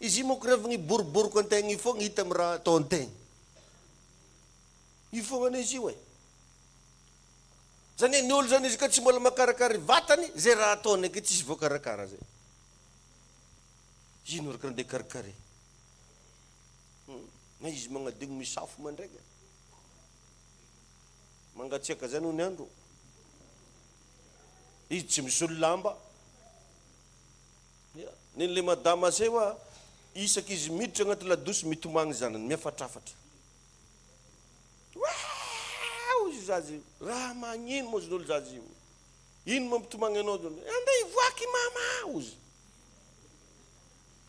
Izy moko rehefa ny boriboriko antegna io fogna hita amin'ny raha atao antegna. Io fogna izy io e. Zany ny olo zany izy ka tsy mbola makarakara vatany, zay raha ataony ake tsisy voakarakara zay. Ino raha andeha karakare. Na izy magnadigno misafo mandraiky. Mangatsiaka zany hony andro. Izy tsy misolo lamba. Nele madama zay wa isaky izy miditra agnaty ladosy mitomagny zanany miafatrafatra. Wow, izy zazy raha magnino mo zolo zazy io. Ino mampitomagny anao zany? Andeha ivoaky mama ozy.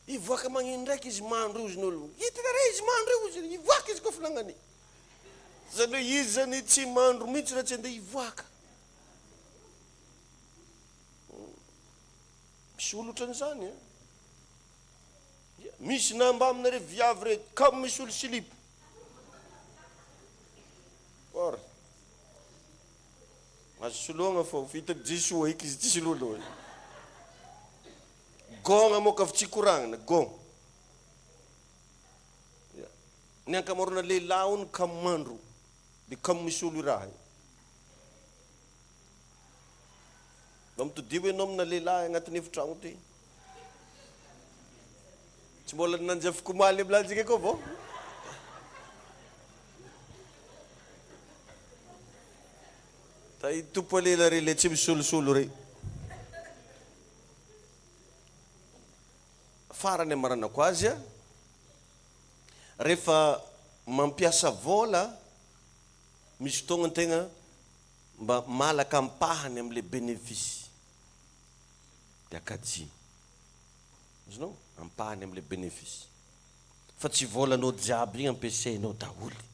Ivoaka magnino ndraiky izy mandro ozy n'olo. Hitanare izy mandro ozy, ivoaka izy kofa nagnany. Zany izy zany tsy mandro mihitsy raha tsy andeha ivoaka. Misy olo ohatran'izany e. Misy namba aminare viavy re comme misy olo silipo. Or azo soloagna fô vita Jesoa iky izy tsy sololo. Gôgna moka avy tsy koragnina, gôgna. Ny ankamarona lehilahy ony comme mandro. Dia comme misy olo raha. Mba mitodio enao amina lehilahy agnatin'ny efitrano ty. Tsy mbola nanjavoko maly amin'anjy koa vao. Ta hitompo lela re le tsy misolosolo re. Farany amaranako azy a. Rehefa mampiasa vola, misy fotoagna antegna mba malaka ampahany am'le bénéfice. Dia akaji. Izinao? Ampahany am'le bénéfice. Fa tsy volanao jiaby igny ampiasainao daholy.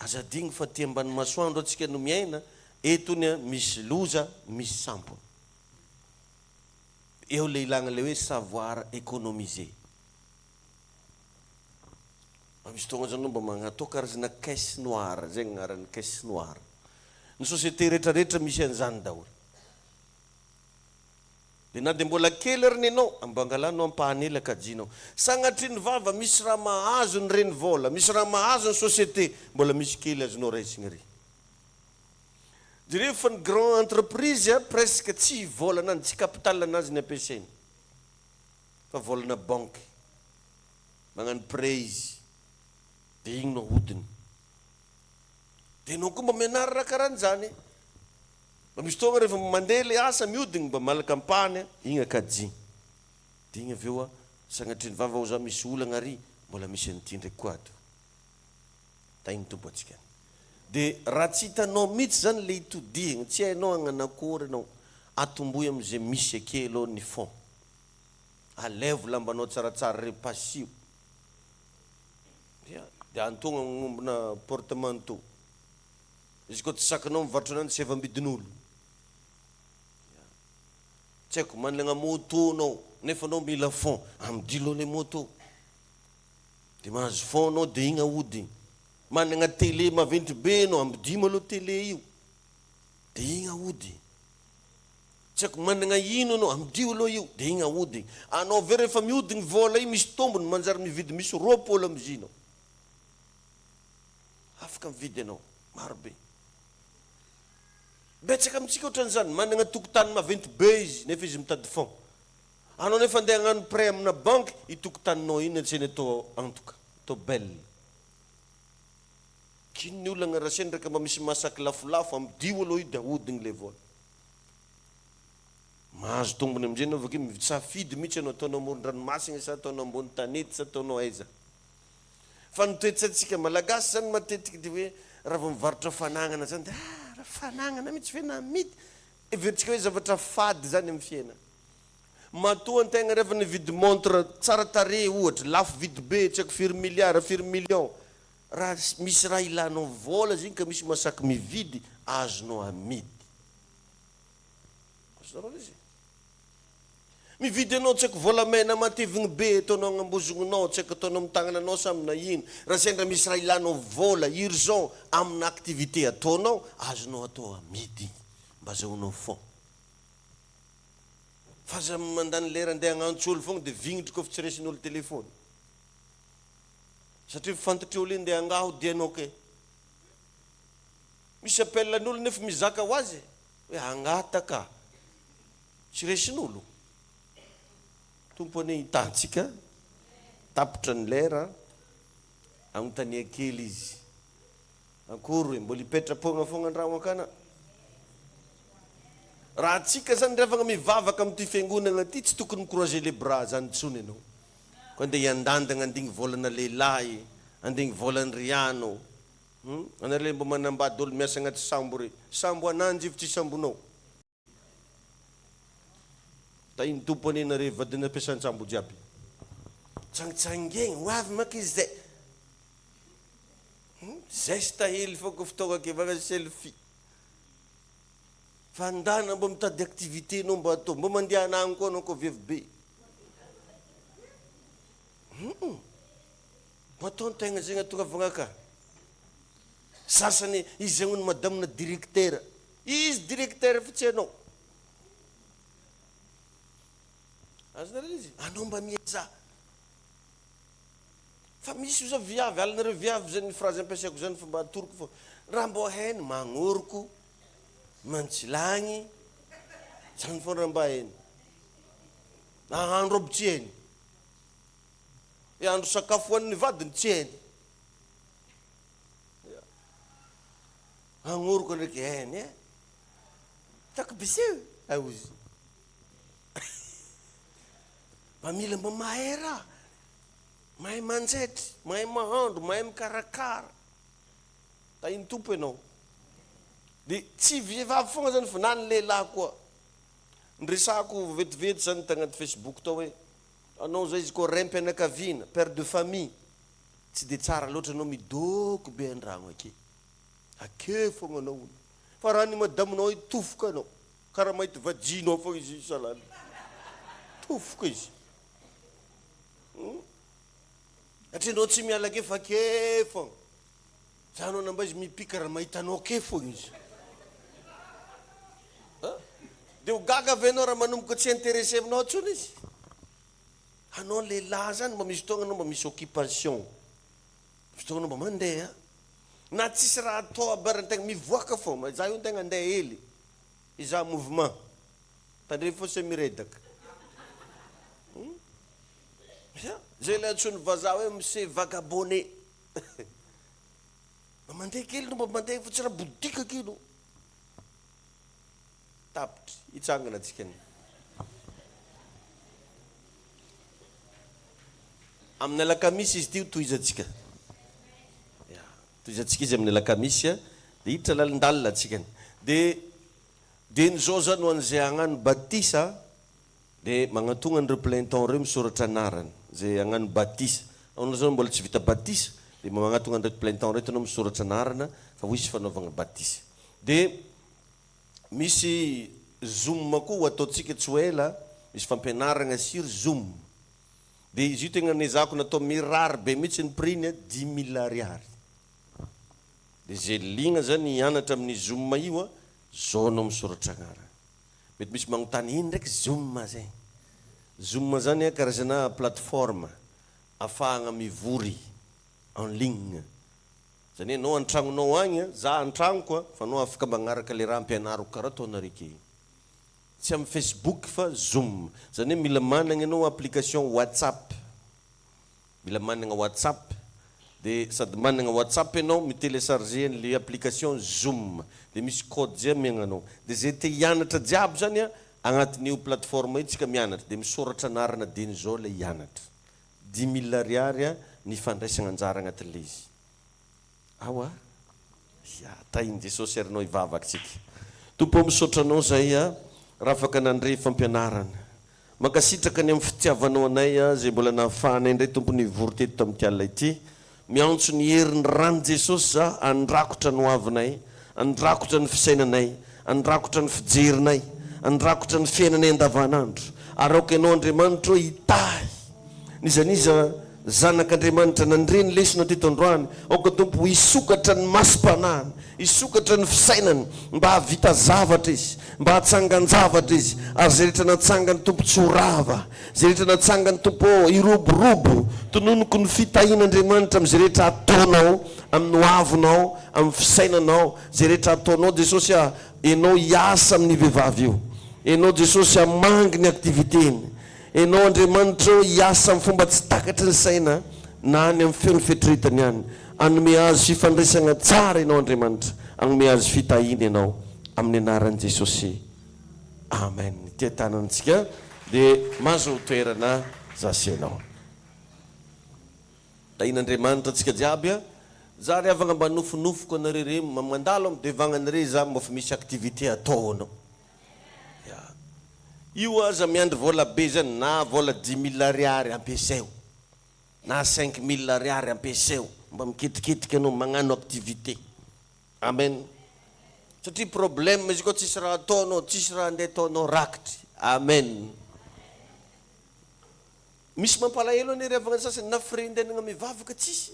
Azadigny fa ty ambany masoandro atsika no miaina, etony misy loza, misy sampona. Eo le ilagna le hoe savoir économiser. Misy fotoagna zany mba magnatao karazana caisse noire, zay agnaran'ny caisse noire. Ny société rehetrarehetra misy an'izany daholy. Dia na dia mbola kely ary nenao, ambangalanao ampahany ela kajianao. Sanatry ny vava misy raha mahazo ny reny vola, misy raha mahazo ny société, mbola misy kely azonao raisiny ry. Dia rehefa ny grand entreprise presque tsy volana, tsy capital anazy ny ampiasainy. Fa volana banque. Magnano prêt izy. Dia igny no hodiny. Dia anao koa mba mianarana karan'izany. Mba misy fotoagna rehefa mandeha le asa mihodigny mba malaka ampahany, igny akaji. Dia igny avy eo sanatry ny vava ho za misy olagna ary, mbola misy an'ity ndraiky koa ato. Ta igny tompo antsika. Dia raha tsy hitanao mihitsy zany le hitodihigny, tsy hainao agnanakory anao, atomboy am'izay misy ake aloha ny fond. Alevo lambanao tsaratsara re pasio. Dia antogna agnombona portemanteau. Izy koa tsy sakanao mivarotra ananjy tsy efa ambidin'olo. Tsy haiko manana moto anao, nefa anao mila fond, amidilo le moto. Dia mahazo fond anao dia igny ahodiny. Manana télé maventy be anao, ambidimo aloha télé io. Dia igny ahodiny. Tsy haiko manana ino anao, amidio aloha io, dia igny ahodiny. Anao ve rehefa mihodigny vola io misy tombony manjary mividy misy roapolo am'izinao. Afaka mividy anao, marobe. Betsaka amintsika ohatran'izany, manana tokotany maventy be izy, nefa izy mitady fond. Anao nefa andeha hagnano prêt amina banque, itokotaninao iny antsena atao antoka, atao belle. Kino ny olana raseny ndraika mba misy masaky lafolafo, amidio aloha io dia ahodiny le vola. Mahazo tombony amin'izay anao avake misafidy mihitsy anao ataonao amoron-dranomasina sa ataonao ambony tanety sa ataonao aiza. Fa ny toetsantsika malagasy zany matetiky dia hoe raha vao mivarotra fanagnana zany dia raha fanagnana mihitsy fe na mity. Everitsika hoe zavatra fady zany amin'ny fiaina. Matoa antegna rehefa nividy montre tsara tarehy ohatra, lafo vidy be, tsy haiko firy milliard, firy million. Raha misy raha ilanao vola ziny ka misy masaky mividy, azonao amidy. Azonao izy. mividy anao tsy haiko volamena matevigny be ataonao agnambozonanao tsy haiko ataonao amitagnananao samina ino raha sendra misy raha ilanao vola urgent amina activité ataonao azonao atao amidy mba azahoanao fond fa za mandany lera andeha agnantso olo fogna dia vignitry kofa tsy resin'olo telefôny satria fantatra olo iny dia angaho dianao ke misy appellan'olo nefa mizaka ho azy hoe angataka tsy resin'olo tompony hitantsika tapitra ny lera agnontania kely izy akory mbola hipetrapogna fogna andragno akana raha atsika zany revagna mivavaka amin'ity fiangonana ty tsy tokony croiser les bras zany tsony anao ko andeha hiandandagna andigny volana lehilahy andigny volany riano anareo mbo manambady olo miasa agnaty sambo re sambo ananjy ivy tsy sambonao ta iny tompony anareo vadina ampiasan-tsambo jiaby tsangitsangegny ho avy maky izy zay geste hely foko fotoagna kevagna selfie fandana mbo mitady activité anao mbo atao mbo mandeha anagny koa anao ko vevy be mbo atao ntegna zegny atongavagna ka sasany izy zegny ny madamina directeur izy directeur fa tsy anao azonareo izy anao mba mieza fa misy za viavy alanareo viavy zany phrase ampiasaiko zany fa mba atoroko fo raha mbo hainy magnoroko mantsilagny zany fo raha mba hainy nahandro aby tsy hainy andro sakafo hoan'ny vadiny tsy hainy agnoroko ndraiky hainy e tako biseo aozy mba mila mba mahay raha mahay manjaitry mahay mahandro mahay mikarakara ta iny tompo ianao dia tsy vehivavy fogna zany fa na ny lehilahy koa ndresako vetivety zany tagnaty Facebook tao hoe anao zay izy koa raim-pianakaviana père de famille tsy dia tsara loatra anao midoko be andragno ake fogna anao fa raha ny madaminao hoe tofoka anao karaha mahita vajinao fogna izy salany tofoka izy satria anao tsy miala ake fa ake fogna za anao namba izy mipika raha mahita anao ake fogna izy dia ho gaga avy anao raha manomboka tsy intéressé aminao tsony izy anao lehilahy zany mba misy fotoagna anao mba misy occupation misy fotoagna anao mba mandeha na tsisy raha atao abarantegna mivoaka fo za io ntegna andeha hely iza mouvement tandre fo se miredaka zay le antsony vaza hoe monsieur vagabonné mba mandeha kely no mba mandeha fa tsy raha bodika kino tapitry hitsangana atsika ny amin'ny alakamisy izy ty toizatsika toizatsika izy amin'ny alakamisy dia hiditra lalindalina atsika ny dia nyzao zany ho an'izay hagnano batisa dia magnatogna an'ireo plein temps reo misoratra anarany zay hagnano batisa anao zany mbola tsy vita batisa dia magnatogna an'ireo plein temps reto anao misoratra anarana fa ho isy fanaovagna batisa dia misy zoom koa ho ataontsika tsy ho ela misy fampianarana sur zoom dia izy io tegna nezako natao mirary be mihitsy ny prix-ny 10 000 ariary dia zay ligna zany hianatra amin'ny zoom io zao anao misoratra agnarana mety misy magnontany ino ndraiky zoom zay zoom zany karazana plateforme ahafahagna mivory en ligne zany anao antragnonao agny za antragno koa fa anao afaka magnaraka le raha ampianariko karaha ataonareo tsy amin'ny Facebook fa zoom zany hoe mila managna anao application WhatsApp mila managna WhatsApp dia sady managna WhatsApp ianao mitélécharger le application zoom dia misy code zay amiagnanao dia zay te hianatra jiaby zany agnatin'io plateforme io tsika mianatra dia misoratra anarana diny zao le hianatra 10 000 ariary ny fandraisana anjara agnatin'le izy awa ta iny Jesosy arinao hivavaka tsika tompo misaotra anao zay raha afaka nandre fampianarana mankasitraka ny amin'ny fitiavanao anay zay mbola nahafahanay indray tompony vory teto tamin'ity alina ity miantso ny herin'ny rano Jesosy za andrakotra ny hoavinay andrakotra ny fisainanay andrakotra ny fijerinay andrakotra ny fiainanay andavanandro araoka ianao Andriamanitra hitahy nizaniza zanak'Andriamanitra nandreny lesona teto androany aoka tompo hisokatra ny masom-panahiny hisokatra ny fisainany mba havita zavatra izy mba hatsangan-javatra izy ary zay rehetra natsangany tompo tsy ho rava zay rehetra natsangany tompo iroborobo tononoko ny fitahian'Andriamanitra am'izay rehetra ataonao amin'ny hoavinao amin'ny fisainanao zay rehetra ataonao Jesosy enao hiasa amin'ny vehivavy io enao Jesosy hamangy ny aktiviteny enao Andriamanitra hiasa amin'ny fomba tsy takatry ny saina na any amin'ny feony fetritany ihany anome azy fifandraisana tsara ianao Andriamanitra anome azy fitahiana ianao amin'ny anaran'i Jesosy amen tia tanantsika dia mahazo toerana zasy ianao tahian'Andriamanitra antsika jiaby za ry avana mba nofonofoko anareo re mandalo amin'ny devagnanareo za mba fa misy aktivité atao anao io aza miandry vola be zany na vola 10 000 ariary ampiasaio na 5 000 ariary ampiasaio mba mikitikitika anao magnano activité amen satria problème izy koa tsisy raha ataonao tsisy raha andeha ataonao rakitry amen misy mampalahelo anery avana sasany na firendenana mivavaka tsisy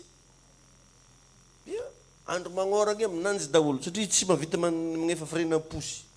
andro magnoragna minanjy daholo satria tsy mahavita magnefa firenena posy